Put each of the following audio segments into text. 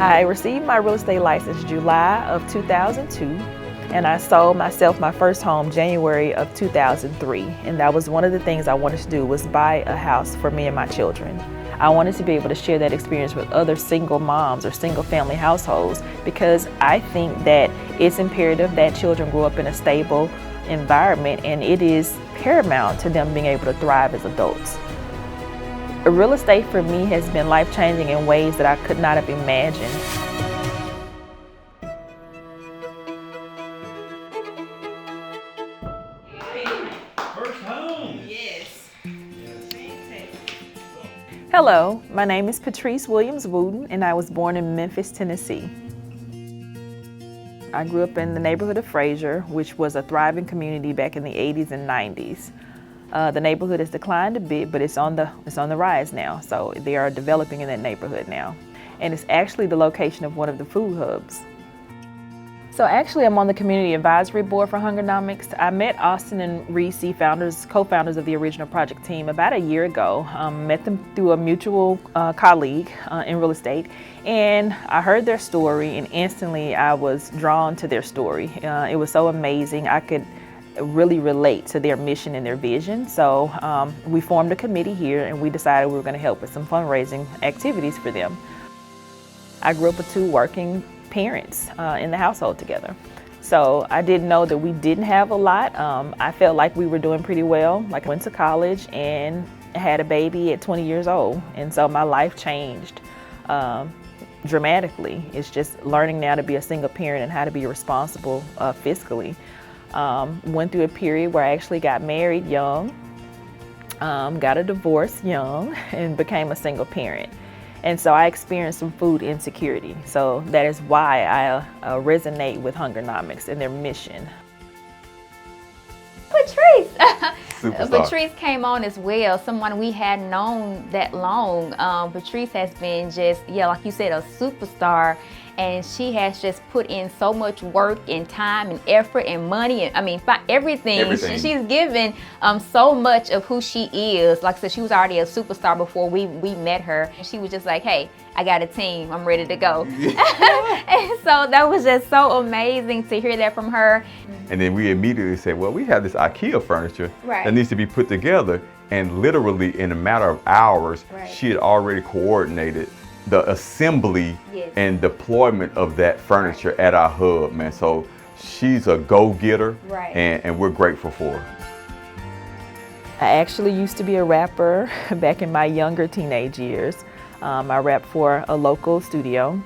I received my real estate license July of 2002, and I sold myself my first home January of 2003. And that was one of the things I wanted to do, was buy a house for me and my children. I wanted to be able to share that experience with other single moms or single family households, because I think that it's imperative that children grow up in a stable environment, and it is paramount to them being able to thrive as adults. Real estate for me has been life-changing in ways that I could not have imagined. First home. Yes. Hello, my name is Patrice Williams Wooten, and I was born in Memphis, Tennessee. I grew up in the neighborhood of Frazier, which was a thriving community back in the 80s and 90s. The neighborhood has declined a bit, but it's on the rise now, so they are developing in that neighborhood now. And it's actually the location of one of the food hubs. So actually, I'm on the community advisory board for Hungernomics. I met Austin and Reese, co-founders of the original project team, about a year ago. Met them through a mutual colleague in real estate, and I heard their story, and instantly I was drawn to their story. It was so amazing. I could really relate to their mission and their vision. So we formed a committee here, and we decided we were going to help with some fundraising activities for them. I grew up with two working parents in the household together. So I didn't know that we didn't have a lot. I felt like we were doing pretty well. Like, I went to college and had a baby at 20 years old. And so my life changed dramatically. It's just learning now to be a single parent and how to be responsible fiscally. Went through a period where I actually got married young, got a divorce young, and became a single parent. And so I experienced some food insecurity. So that is why I resonate with Hungernomics and their mission. Patrice! Superstar. Patrice came on as well, someone we hadn't known that long. Patrice has been just, like you said, a superstar. And she has just put in so much work and time and effort and money and everything. She's given so much of who she is. Like I said, she was already a superstar before we met her. She was just like, hey, I got a team, I'm ready to go. And so that was just so amazing to hear that from her. And then we immediately said, well, we have this IKEA furniture that needs to be put together. And literally in a matter of hours, she had already coordinated the assembly and deployment of that furniture at our hub, man. So she's a go-getter, and we're grateful for her. I actually used to be a rapper back in my younger teenage years. I rapped for a local studio.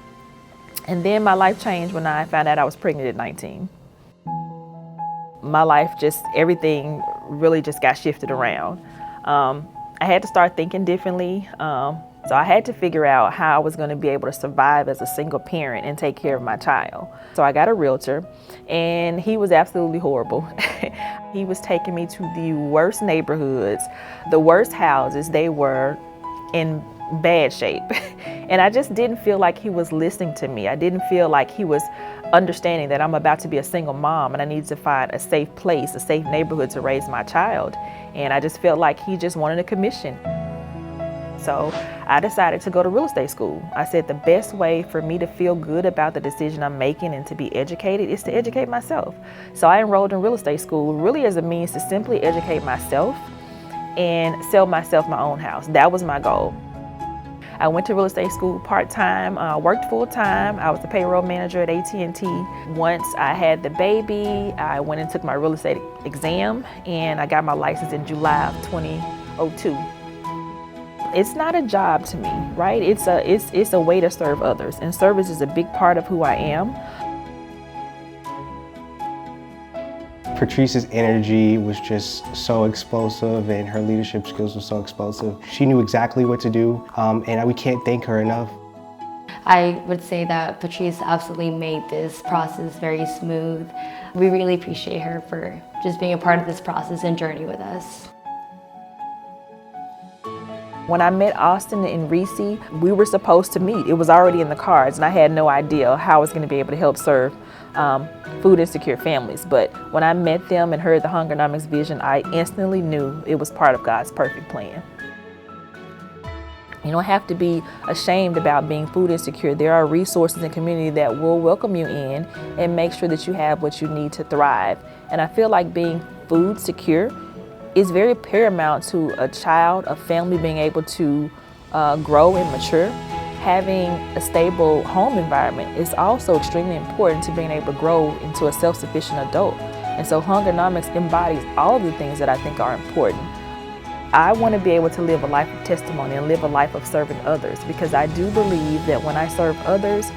And then my life changed when I found out I was pregnant at 19. My life everything really just got shifted around. I had to start thinking differently. So I had to figure out how I was going to be able to survive as a single parent and take care of my child. So I got a realtor, and he was absolutely horrible. He was taking me to the worst neighborhoods, the worst houses. They were in bad shape. And I just didn't feel like he was listening to me. I didn't feel like he was understanding that I'm about to be a single mom and I needed to find a safe place, a safe neighborhood to raise my child. And I just felt like he just wanted a commission. So I decided to go to real estate school. I said the best way for me to feel good about the decision I'm making and to be educated is to educate myself. So I enrolled in real estate school really as a means to simply educate myself and sell myself my own house. That was my goal. I went to real estate school part-time, worked full-time. I was the payroll manager at AT&T. Once I had the baby, I went and took my real estate exam, and I got my license in July of 2002. It's not a job to me, right? It's a way to serve others, and service is a big part of who I am. Patrice's energy was just so explosive, and her leadership skills were so explosive. She knew exactly what to do, and we can't thank her enough. I would say that Patrice absolutely made this process very smooth. We really appreciate her for just being a part of this process and journey with us. When I met Austin and Reese, we were supposed to meet. It was already in the cards, and I had no idea how I was going to be able to help serve food insecure families. But when I met them and heard the Hungernomics vision, I instantly knew it was part of God's perfect plan. You don't have to be ashamed about being food insecure. There are resources in community that will welcome you in and make sure that you have what you need to thrive. And I feel like being food secure is very paramount to a child, a family being able to grow and mature. Having a stable home environment is also extremely important to being able to grow into a self-sufficient adult. And so Hungernomics embodies all of the things that I think are important. I want to be able to live a life of testimony and live a life of serving others, because I do believe that when I serve others,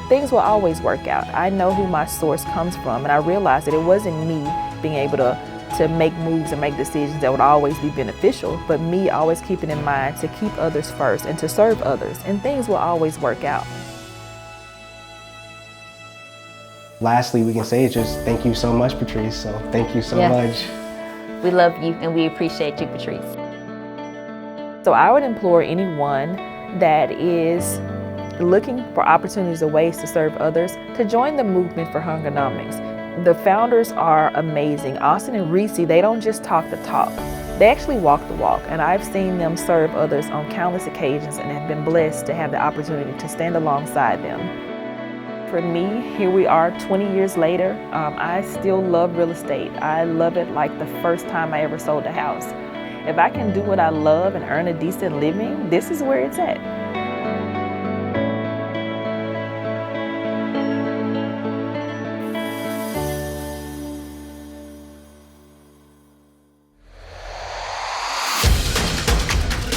things will always work out. I know who my source comes from, and I realized that it wasn't me being able to make moves and make decisions that would always be beneficial, but me always keeping in mind to keep others first and to serve others, and things will always work out. Lastly, we can say is just thank you so much, Patrice. So thank you so much. We love you and we appreciate you, Patrice. So I would implore anyone that is looking for opportunities or ways to serve others to join the movement for Hungernomics. The founders are amazing. Austin and Reese, they don't just talk the talk. They actually walk the walk, and I've seen them serve others on countless occasions and have been blessed to have the opportunity to stand alongside them. For me, here we are 20 years later. I still love real estate. I love it like the first time I ever sold a house. If I can do what I love and earn a decent living, this is where it's at.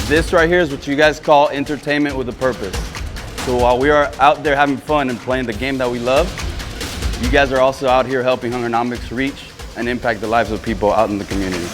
This right here is what you guys call entertainment with a purpose. So while we are out there having fun and playing the game that we love, you guys are also out here helping Hungernomics reach and impact the lives of people out in the community.